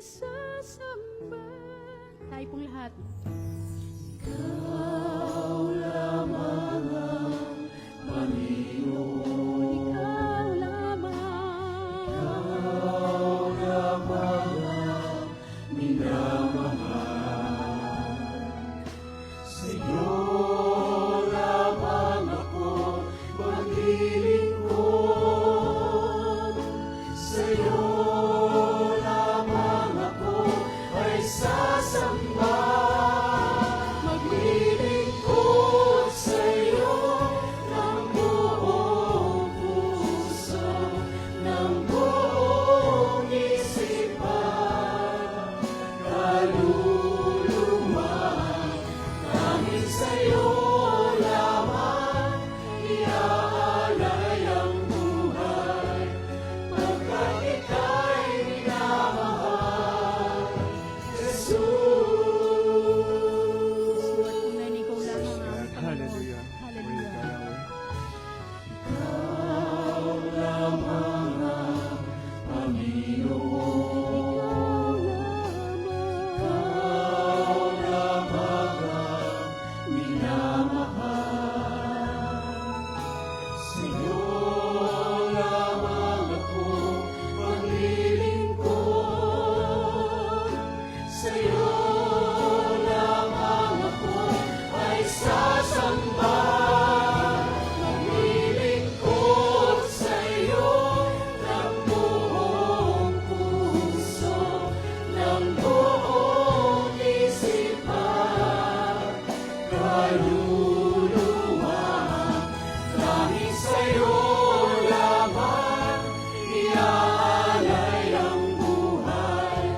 sasamba. Tayo pong lahat. Ikaw lamang ang Panginoon. Ikaw lamang. Ikaw lamang ang minamahal. Sa'yo lamang ako maglilingkod. Sa'yo lamang ako ay sasamba. Maglilingkod sa'yo ng buong puso, ng buong isipan, kaluluwa. Dahil sa'yo lamang iaalay ang buhay, pagkat ika'y minamahal, Jesus. Sulat po na ikaw lamang ang Panginoon. Hallelujah. Hallelujah. Ikaw lamang ang Panginoon. Ikaw lamang ang minamahal. Sa'yo lamang ako maglilingkod. Sa'yo lamang ako ay sasamba. Maglilingkod sa'yo ng buong puso, ng buong isipan, kaluluwa. Dahil sa'yo lamang iaalay ang buhay,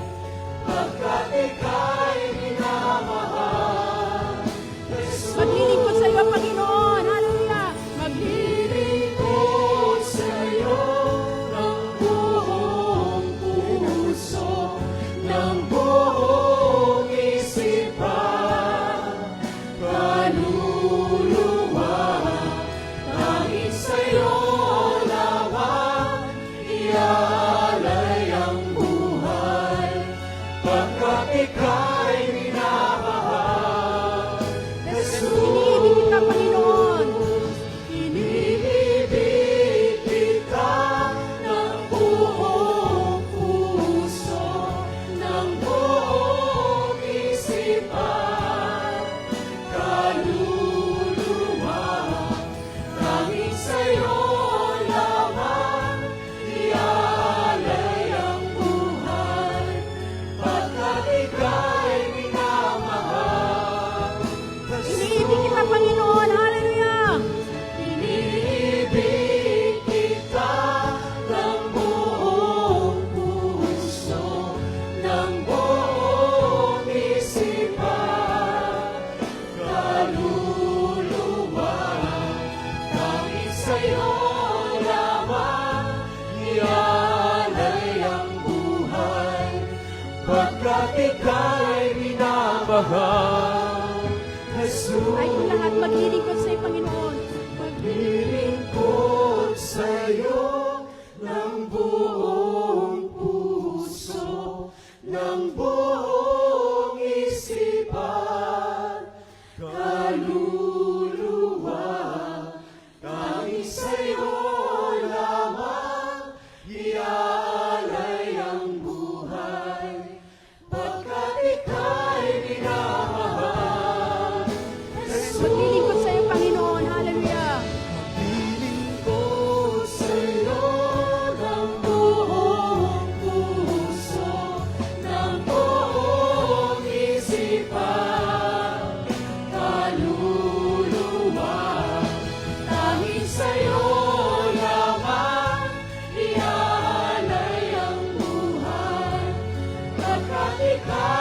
pagkat ika'y minamahal, Jesus. Maglilingkod sa iyo, Panginoon. Hallelujah. Maglilingkod sa'yo ng buong puso, ng buong isipan, kaluluwa. Dahil sa'yo lamang iaalay ang buhay, pagkat ika'y minamahal, Iniibig kita, Panginoon. Iniibig kita ng buong puso, ng buong isipan, kaluluwa. Dahil sa'yo lamang iaalay ang buhay, pagkat ika'y minamahal, Iniibig kita, Panginoon. Hallelujah. Iniibig kita ng buong puso, ng buong isipan, kaluluwa. Dahil sa'yo lamang iaalay ang buhay, pagkat ika'y minamahal, Jesus. Tayo pong lahat maglilingkod sa iyo, Panginoon. Maglilingkod sa'yo ng buong puso, ng buong isipan, kaluluwa. Dahil sa'yo lamang iaalay ang buhay, pagkat ika'y minamahal, Jesus. Maglilingkod sa iyo, Panginoon. Hallelujah. Maglilingkod sa'yo ng buong puso, ng buong isipan, kaluluwa. Dahil sa'yo lamang iaalay ang buhay, pagkat ika'y